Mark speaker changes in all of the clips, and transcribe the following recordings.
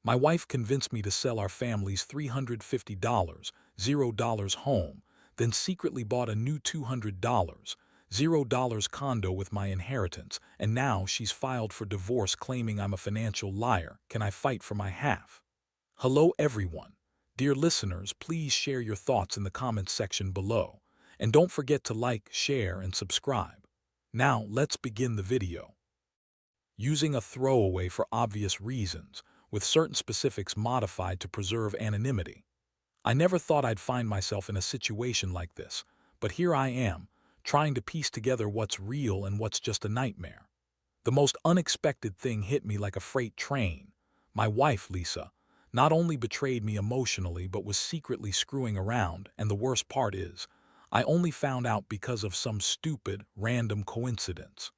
Speaker 1: My wife convinced me to sell our family's $350, $0 home, then secretly bought a new $200, $0 condo with my inheritance, and now she's filed for divorce claiming I'm a financial liar. Can I fight for my half? Hello everyone. Dear listeners, please share your thoughts in the comments section below. And don't forget to like, share, and subscribe. Now, let's begin the video. Using a throwaway for obvious reasons, with certain specifics modified to preserve anonymity. I never thought I'd find myself in a situation like this, but here I am, trying to piece together what's real and what's just a nightmare. The most unexpected thing hit me like a freight train. My wife, Lisa, not only betrayed me emotionally but was secretly screwing around, and the worst part is, I only found out because of some stupid, random coincidence.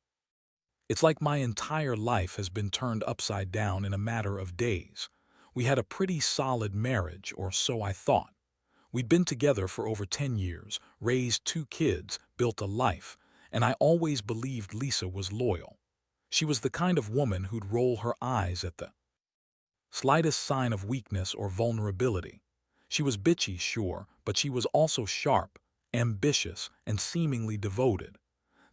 Speaker 1: It's like my entire life has been turned upside down in a matter of days. We had a pretty solid marriage, or so I thought. We'd been together for over 10 years, raised 2 kids, built a life, and I always believed Lisa was loyal. She was the kind of woman who'd roll her eyes at the slightest sign of weakness or vulnerability. She was bitchy, sure, but she was also sharp, ambitious, and seemingly devoted.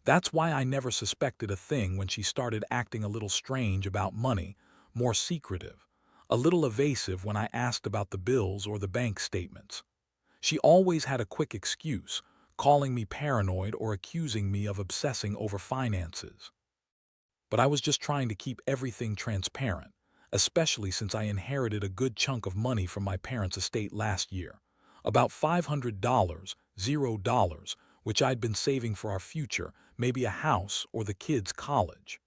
Speaker 1: That's why I never suspected a thing when she started acting a little strange about money, more secretive, a little evasive when I asked about the bills or the bank statements. She always had a quick excuse, calling me paranoid or accusing me of obsessing over finances. But I was just trying to keep everything transparent, especially since I inherited a good chunk of money from my parents' estate last year. About $500, $0, which I'd been saving for our future, maybe a house or the kids' college.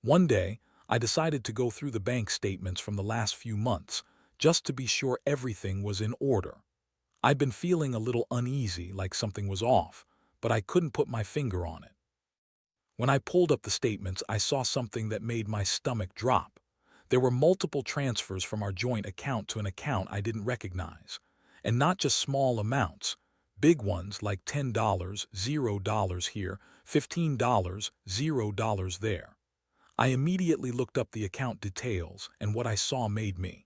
Speaker 1: One day, I decided to go through the bank statements from the last few months, just to be sure everything was in order. I'd been feeling a little uneasy, like something was off, but I couldn't put my finger on it. When I pulled up the statements, I saw something that made my stomach drop. There were multiple transfers from our joint account to an account I didn't recognize. And not just small amounts, big ones like $10, $0 here, $15, $0 there. I immediately looked up the account details, and what I saw made me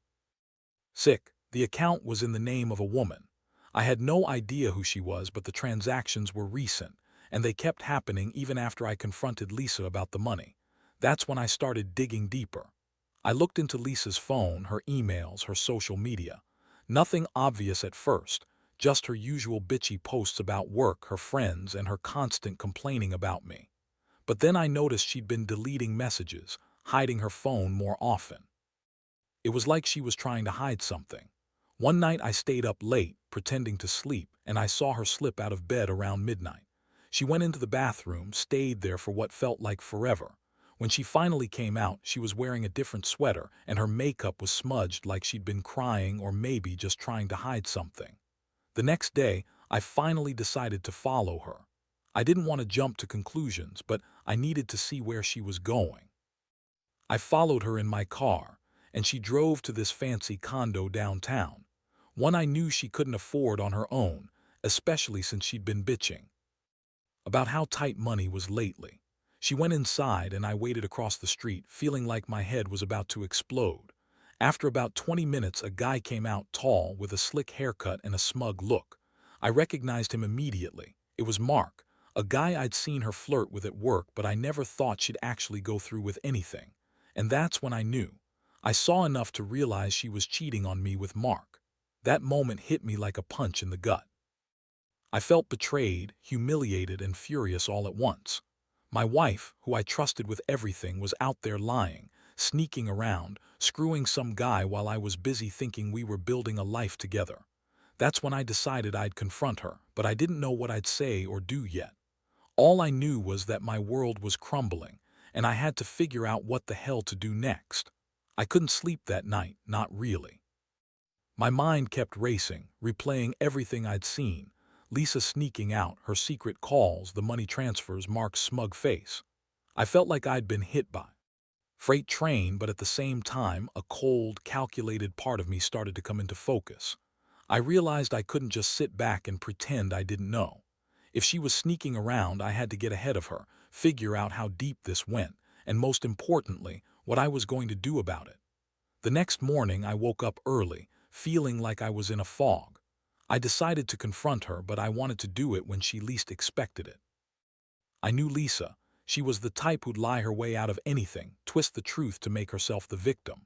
Speaker 1: sick. The account was in the name of a woman. I had no idea who she was, but the transactions were recent, and they kept happening even after I confronted Lisa about the money. That's when I started digging deeper. I looked into Lisa's phone, her emails, her social media. Nothing obvious at first, just her usual bitchy posts about work, her friends, and her constant complaining about me. But then I noticed she'd been deleting messages, hiding her phone more often. It was like she was trying to hide something. One night I stayed up late, pretending to sleep, and I saw her slip out of bed around midnight. She went into the bathroom, stayed there for what felt like forever. When she finally came out, she was wearing a different sweater, and her makeup was smudged like she'd been crying or maybe just trying to hide something. The next day, I finally decided to follow her. I didn't want to jump to conclusions, but I needed to see where she was going. I followed her in my car, and she drove to this fancy condo downtown, one I knew she couldn't afford on her own, especially since she'd been bitching about how tight money was lately. She went inside and I waited across the street, feeling like my head was about to explode. After about 20 minutes, a guy came out tall with a slick haircut and a smug look. I recognized him immediately. It was Mark, a guy I'd seen her flirt with at work, but I never thought she'd actually go through with anything. And that's when I knew. I saw enough to realize she was cheating on me with Mark. That moment hit me like a punch in the gut. I felt betrayed, humiliated, and furious all at once. My wife, who I trusted with everything, was out there lying, sneaking around, screwing some guy while I was busy thinking we were building a life together. That's when I decided I'd confront her, but I didn't know what I'd say or do yet. All I knew was that my world was crumbling, and I had to figure out what the hell to do next. I couldn't sleep that night, not really. My mind kept racing, replaying everything I'd seen. Lisa sneaking out, her secret calls, the money transfers, Mark's smug face. I felt like I'd been hit by a freight train, but at the same time, a cold, calculated part of me started to come into focus. I realized I couldn't just sit back and pretend I didn't know. If she was sneaking around, I had to get ahead of her, figure out how deep this went, and most importantly, what I was going to do about it. The next morning I woke up early, feeling like I was in a fog. I decided to confront her, but I wanted to do it when she least expected it. I knew Lisa. She was the type who'd lie her way out of anything, twist the truth to make herself the victim.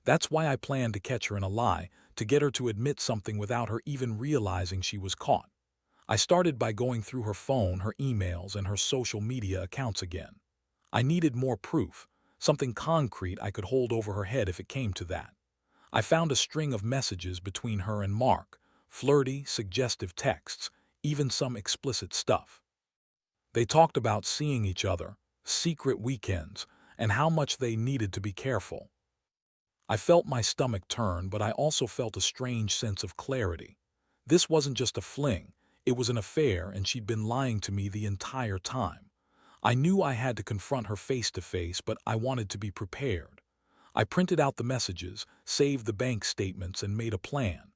Speaker 1: That's why I planned to catch her in a lie, to get her to admit something without her even realizing she was caught. I started by going through her phone, her emails, and her social media accounts again. I needed more proof, something concrete I could hold over her head if it came to that. I found a string of messages between her and Mark, flirty, suggestive texts, even some explicit stuff. They talked about seeing each other, secret weekends, and how much they needed to be careful. I felt my stomach turn, but I also felt a strange sense of clarity. This wasn't just a fling, it was an affair, and she'd been lying to me the entire time. I knew I had to confront her face to face, but I wanted to be prepared. I printed out the messages, saved the bank statements, and made a plan.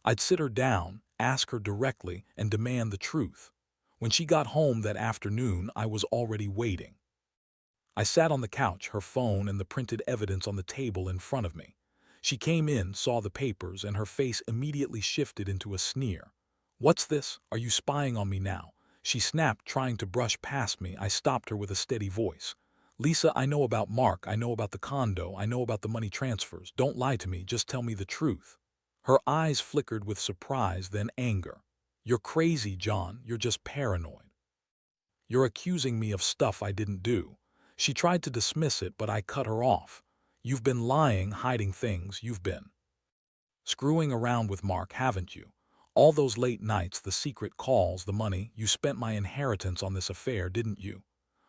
Speaker 1: I'd sit her down, ask her directly, and demand the truth. When she got home that afternoon, I was already waiting. I sat on the couch, her phone and the printed evidence on the table in front of me. She came in, saw the papers, and her face immediately shifted into a sneer. "What's this? Are you spying on me now?" She snapped, trying to brush past me. I stopped her with a steady voice. "Lisa, I know about Mark, I know about the condo, I know about the money transfers. Don't lie to me, just tell me the truth." Her eyes flickered with surprise, then anger. "You're crazy, John. You're just paranoid. You're accusing me of stuff I didn't do." She tried to dismiss it, but I cut her off. "You've been lying, hiding things. You've been screwing around with Mark, haven't you? All those late nights, the secret calls, the money. You spent my inheritance on this affair, didn't you?"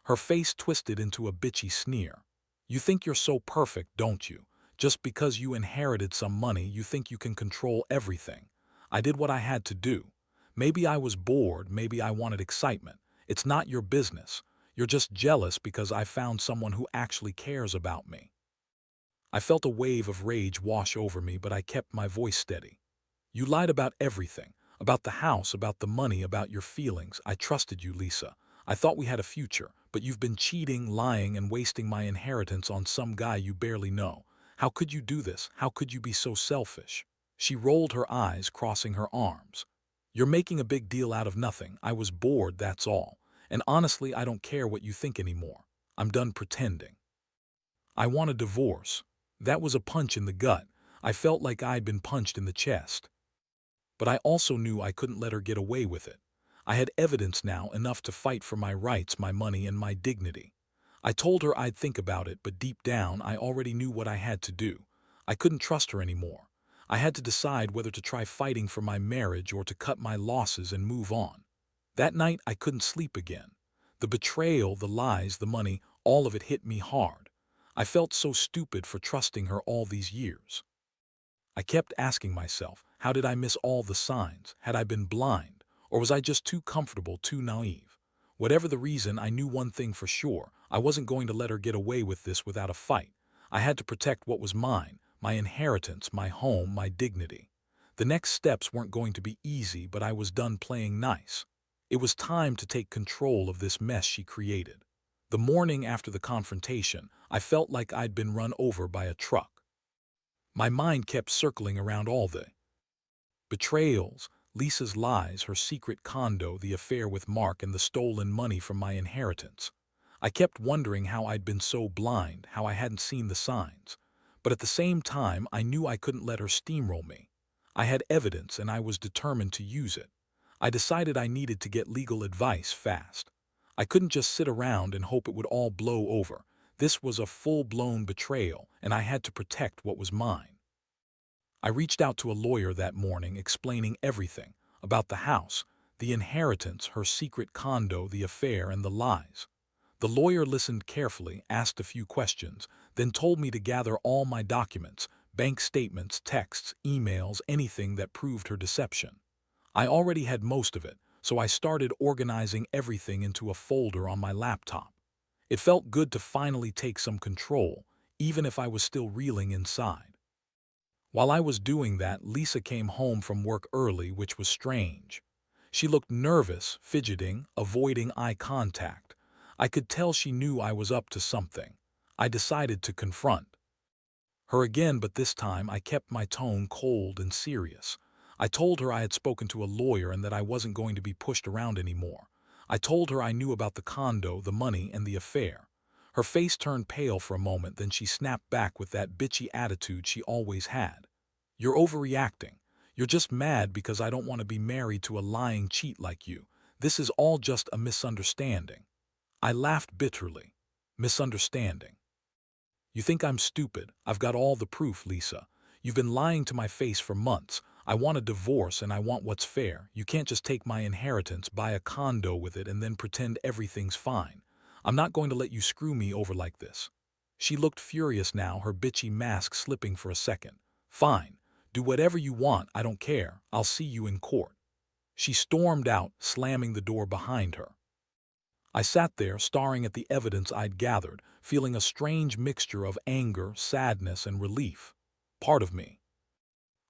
Speaker 1: Her face twisted into a bitchy sneer. "You think you're so perfect, don't you? Just because you inherited some money, you think you can control everything. I did what I had to do. Maybe I was bored, maybe I wanted excitement. It's not your business. You're just jealous because I found someone who actually cares about me." I felt a wave of rage wash over me, but I kept my voice steady. "You lied about everything. About the house, about the money, about your feelings. I trusted you, Lisa. I thought we had a future, but you've been cheating, lying, and wasting my inheritance on some guy you barely know. How could you do this? How could you be so selfish?" She rolled her eyes, crossing her arms. "You're making a big deal out of nothing. I was bored, that's all. And honestly, I don't care what you think anymore. I'm done pretending. I want a divorce." That was a punch in the gut. I felt like I'd been punched in the chest. But I also knew I couldn't let her get away with it. I had evidence now, enough to fight for my rights, my money, and my dignity. I told her I'd think about it, but deep down I already knew what I had to do. I couldn't trust her anymore. I had to decide whether to try fighting for my marriage or to cut my losses and move on. That night I couldn't sleep again. The betrayal, the lies, the money, all of it hit me hard. I felt so stupid for trusting her all these years. I kept asking myself, how did I miss all the signs? Had I been blind? Or was I just too comfortable, too naive? Whatever the reason, I knew one thing for sure. I wasn't going to let her get away with this without a fight. I had to protect what was mine, my inheritance, my home, my dignity. The next steps weren't going to be easy, but I was done playing nice. It was time to take control of this mess she created. The morning after the confrontation, I felt like I'd been run over by a truck. My mind kept circling around all the betrayals, Lisa's lies, her secret condo, the affair with Mark, and the stolen money from my inheritance. I kept wondering how I'd been so blind, how I hadn't seen the signs. But at the same time, I knew I couldn't let her steamroll me. I had evidence, and I was determined to use it. I decided I needed to get legal advice fast. I couldn't just sit around and hope it would all blow over. This was a full-blown betrayal, and I had to protect what was mine. I reached out to a lawyer that morning, explaining everything about the house, the inheritance, her secret condo, the affair, and the lies. The lawyer listened carefully, asked a few questions, then told me to gather all my documents, bank statements, texts, emails, anything that proved her deception. I already had most of it, so I started organizing everything into a folder on my laptop. It felt good to finally take some control, even if I was still reeling inside. While I was doing that, Lisa came home from work early, which was strange. She looked nervous, fidgeting, avoiding eye contact. I could tell she knew I was up to something. I decided to confront Her again, but this time I kept my tone cold and serious. I told her I had spoken to a lawyer and that I wasn't going to be pushed around anymore. I told her I knew about the condo, the money, and the affair. Her face turned pale for a moment, then she snapped back with that bitchy attitude she always had. "You're overreacting. You're just mad because I don't want to be married to a lying cheat like you. This is all just a misunderstanding." I laughed bitterly. Misunderstanding. You think I'm stupid? I've got all the proof, Lisa. You've been lying to my face for months. I want a divorce and I want what's fair. You can't just take my inheritance, buy a condo with it, and then pretend everything's fine. I'm not going to let you screw me over like this. She looked furious now, her bitchy mask slipping for a second. Fine. Do whatever you want, I don't care. I'll see you in court. She stormed out, slamming the door behind her. I sat there, staring at the evidence I'd gathered, feeling a strange mixture of anger, sadness, and relief. Part of me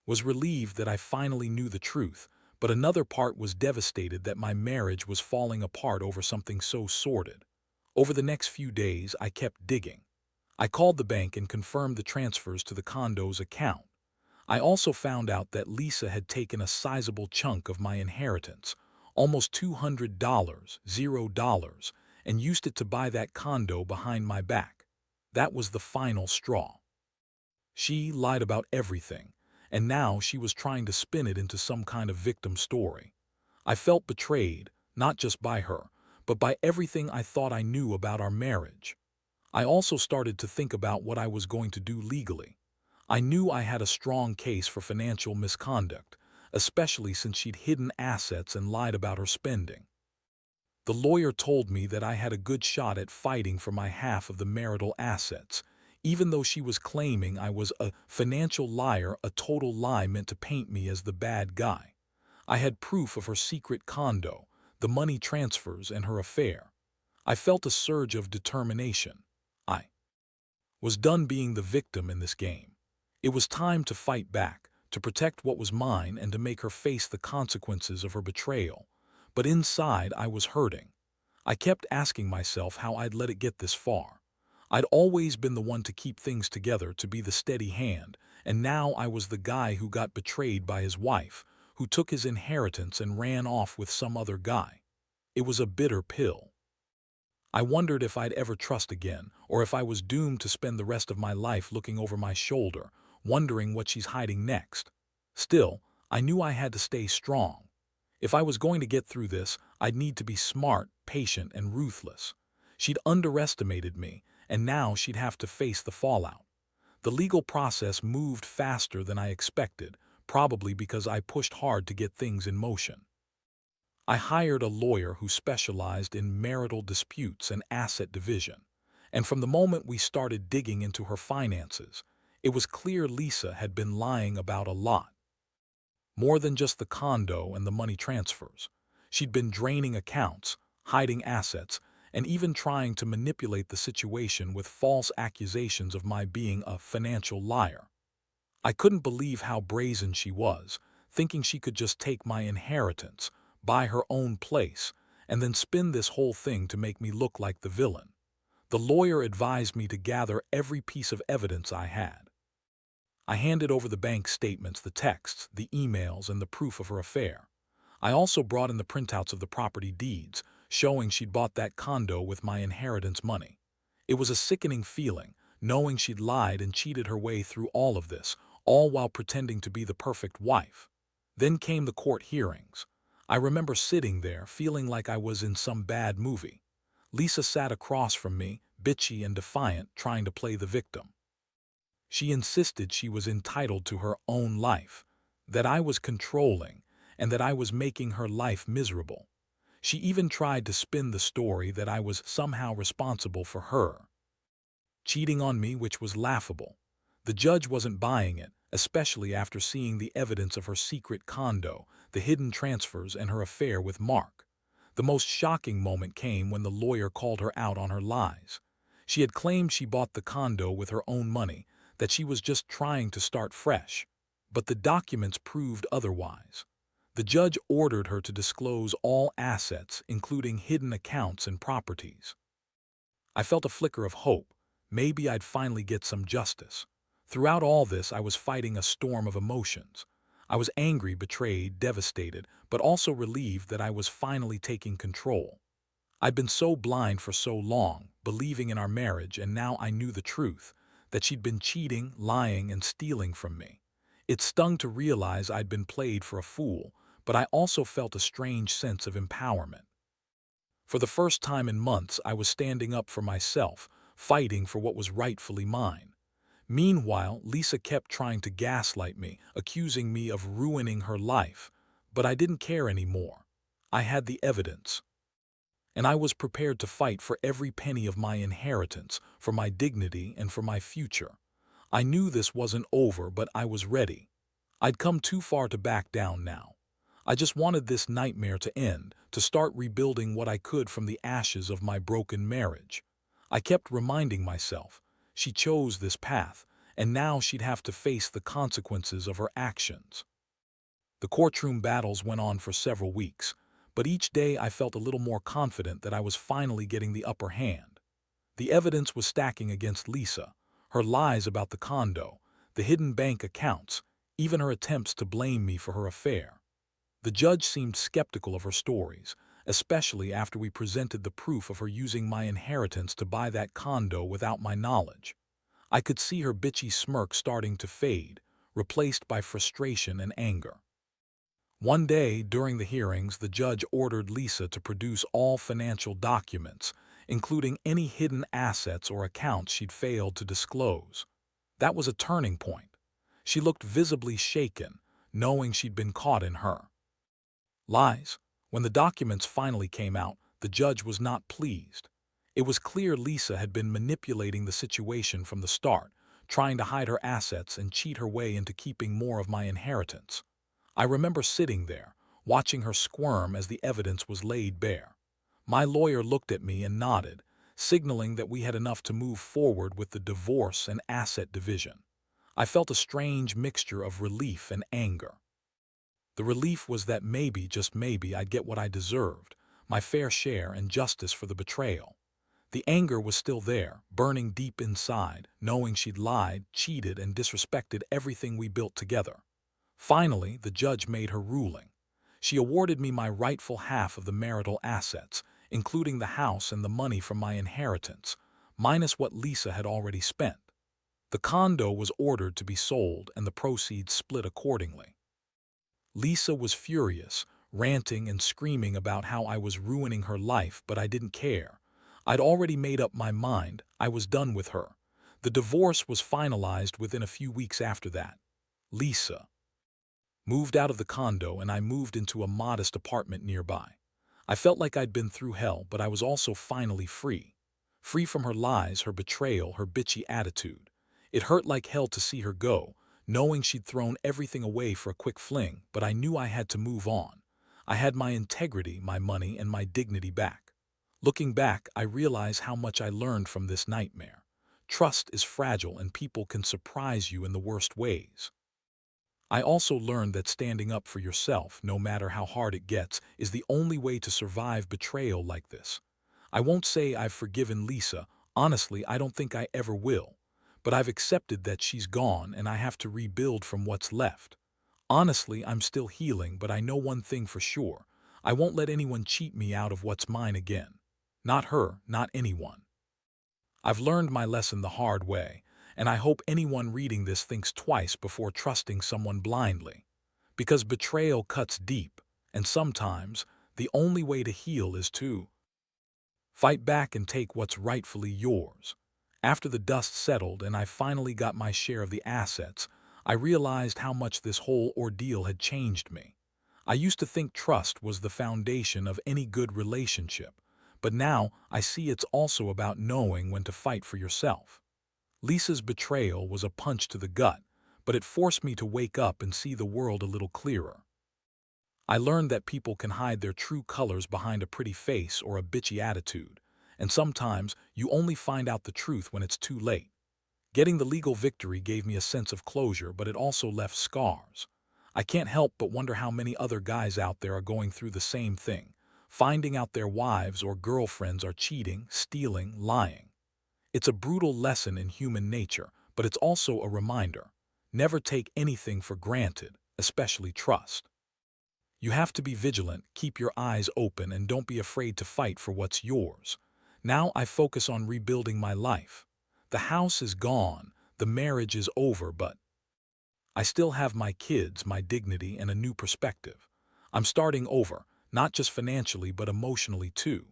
Speaker 1: was relieved that I finally knew the truth, but another part was devastated that my marriage was falling apart over something so sordid. Over the next few days, I kept digging. I called the bank and confirmed the transfers to the condo's account. I also found out that Lisa had taken a sizable chunk of my inheritance, almost $200, $0, and used it to buy that condo behind my back. That was the final straw. She lied about everything, and now she was trying to spin it into some kind of victim story. I felt betrayed, not just by her, but by everything I thought I knew about our marriage. I also started to think about what I was going to do legally. I knew I had a strong case for financial misconduct, especially since she'd hidden assets and lied about her spending. The lawyer told me that I had a good shot at fighting for my half of the marital assets, even though she was claiming I was a financial liar, a total lie meant to paint me as the bad guy. I had proof of her secret condo, the money transfers, and her affair. I felt a surge of determination. I was done being the victim in this game. It was time to fight back, to protect what was mine and to make her face the consequences of her betrayal. But inside, I was hurting. I kept asking myself how I'd let it get this far. I'd always been the one to keep things together, to be the steady hand, and now I was the guy who got betrayed by his wife, who took his inheritance and ran off with some other guy. It was a bitter pill. I wondered if I'd ever trust again, or if I was doomed to spend the rest of my life looking over my shoulder, wondering what she's hiding next. Still, I knew I had to stay strong. If I was going to get through this, I'd need to be smart, patient, and ruthless. She'd underestimated me, and now she'd have to face the fallout. The legal process moved faster than I expected, probably because I pushed hard to get things in motion. I hired a lawyer who specialized in marital disputes and asset division, and from the moment we started digging into her finances, it was clear Lisa had been lying about a lot. More than just the condo and the money transfers. She'd been draining accounts, hiding assets, and even trying to manipulate the situation with false accusations of my being a financial liar. I couldn't believe how brazen she was, thinking she could just take my inheritance, buy her own place, and then spin this whole thing to make me look like the villain. The lawyer advised me to gather every piece of evidence I had. I handed over the bank statements, the texts, the emails, and the proof of her affair. I also brought in the printouts of the property deeds, showing she'd bought that condo with my inheritance money. It was a sickening feeling, knowing she'd lied and cheated her way through all of this, all while pretending to be the perfect wife. Then came the court hearings. I remember sitting there, feeling like I was in some bad movie. Lisa sat across from me, bitchy and defiant, trying to play the victim. She insisted she was entitled to her own life, that I was controlling, and that I was making her life miserable. She even tried to spin the story that I was somehow responsible for her cheating on me, which was laughable. The judge wasn't buying it, especially after seeing the evidence of her secret condo, the hidden transfers, and her affair with Mark. The most shocking moment came when the lawyer called her out on her lies. She had claimed she bought the condo with her own money, that she was just trying to start fresh. But the documents proved otherwise. The judge ordered her to disclose all assets, including hidden accounts and properties. I felt a flicker of hope. Maybe I'd finally get some justice. Throughout all this, I was fighting a storm of emotions. I was angry, betrayed, devastated, but also relieved that I was finally taking control. I'd been so blind for so long, believing in our marriage, and now I knew the truth, that she'd been cheating, lying, and stealing from me. It stung to realize I'd been played for a fool, but I also felt a strange sense of empowerment. For the first time in months, I was standing up for myself, fighting for what was rightfully mine. Meanwhile, Lisa kept trying to gaslight me, accusing me of ruining her life, but I didn't care anymore. I had the evidence, and I was prepared to fight for every penny of my inheritance, for my dignity, and for my future. I knew this wasn't over, but I was ready. I'd come too far to back down now. I just wanted this nightmare to end, to start rebuilding what I could from the ashes of my broken marriage. I kept reminding myself, she chose this path, and now she'd have to face the consequences of her actions. The courtroom battles went on for several weeks, but each day I felt a little more confident that I was finally getting the upper hand. The evidence was stacking against Lisa, her lies about the condo, the hidden bank accounts, even her attempts to blame me for her affair. The judge seemed skeptical of her stories, especially after we presented the proof of her using my inheritance to buy that condo without my knowledge. I could see her bitchy smirk starting to fade, replaced by frustration and anger. One day, during the hearings, the judge ordered Lisa to produce all financial documents, including any hidden assets or accounts she'd failed to disclose. That was a turning point. She looked visibly shaken, knowing she'd been caught in her lies. When the documents finally came out, the judge was not pleased. It was clear Lisa had been manipulating the situation from the start, trying to hide her assets and cheat her way into keeping more of my inheritance. I remember sitting there, watching her squirm as the evidence was laid bare. My lawyer looked at me and nodded, signaling that we had enough to move forward with the divorce and asset division. I felt a strange mixture of relief and anger. The relief was that maybe, just maybe, I'd get what I deserved, my fair share and justice for the betrayal. The anger was still there, burning deep inside, knowing she'd lied, cheated, and disrespected everything we built together. Finally, the judge made her ruling. She awarded me my rightful half of the marital assets, including the house and the money from my inheritance, minus what Lisa had already spent. The condo was ordered to be sold and the proceeds split accordingly. Lisa was furious, ranting and screaming about how I was ruining her life, but I didn't care. I'd already made up my mind. I was done with her. The divorce was finalized within a few weeks after that. Lisa moved out of the condo and I moved into a modest apartment nearby. I felt like I'd been through hell, but I was also finally free. Free from her lies, her betrayal, her bitchy attitude. It hurt like hell to see her go, knowing she'd thrown everything away for a quick fling, but I knew I had to move on. I had my integrity, my money, and my dignity back. Looking back, I realize how much I learned from this nightmare. Trust is fragile and people can surprise you in the worst ways. I also learned that standing up for yourself, no matter how hard it gets, is the only way to survive betrayal like this. I won't say I've forgiven Lisa. Honestly, I don't think I ever will. But I've accepted that she's gone and I have to rebuild from what's left. Honestly, I'm still healing, but I know one thing for sure. I won't let anyone cheat me out of what's mine again. Not her, not anyone. I've learned my lesson the hard way, and I hope anyone reading this thinks twice before trusting someone blindly. Because betrayal cuts deep, and sometimes the only way to heal is to fight back and take what's rightfully yours. After the dust settled and I finally got my share of the assets, I realized how much this whole ordeal had changed me. I used to think trust was the foundation of any good relationship, but now I see it's also about knowing when to fight for yourself. Lisa's betrayal was a punch to the gut, but it forced me to wake up and see the world a little clearer. I learned that people can hide their true colors behind a pretty face or a bitchy attitude, and sometimes you only find out the truth when it's too late. Getting the legal victory gave me a sense of closure, but it also left scars. I can't help but wonder how many other guys out there are going through the same thing, finding out their wives or girlfriends are cheating, stealing, lying. It's a brutal lesson in human nature, but it's also a reminder. Never take anything for granted, especially trust. You have to be vigilant, keep your eyes open, and don't be afraid to fight for what's yours. Now I focus on rebuilding my life. The house is gone, the marriage is over, but I still have my kids, my dignity, and a new perspective. I'm starting over, not just financially, but emotionally too.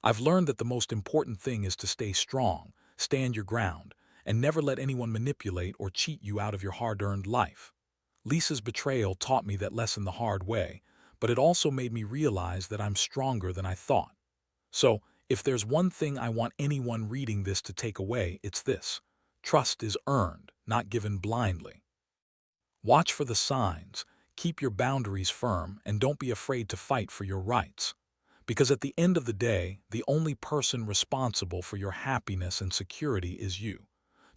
Speaker 1: I've learned that the most important thing is to stay strong, stand your ground, and never let anyone manipulate or cheat you out of your hard-earned life. Lisa's betrayal taught me that lesson the hard way, but it also made me realize that I'm stronger than I thought. So, if there's one thing I want anyone reading this to take away, it's this. Trust is earned, not given blindly. Watch for the signs, keep your boundaries firm, and don't be afraid to fight for your rights. Because at the end of the day, the only person responsible for your happiness and security is you.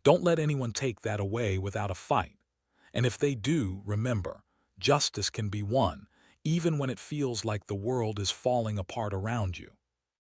Speaker 1: Don't let anyone take that away without a fight. And if they do, remember, justice can be won, even when it feels like the world is falling apart around you.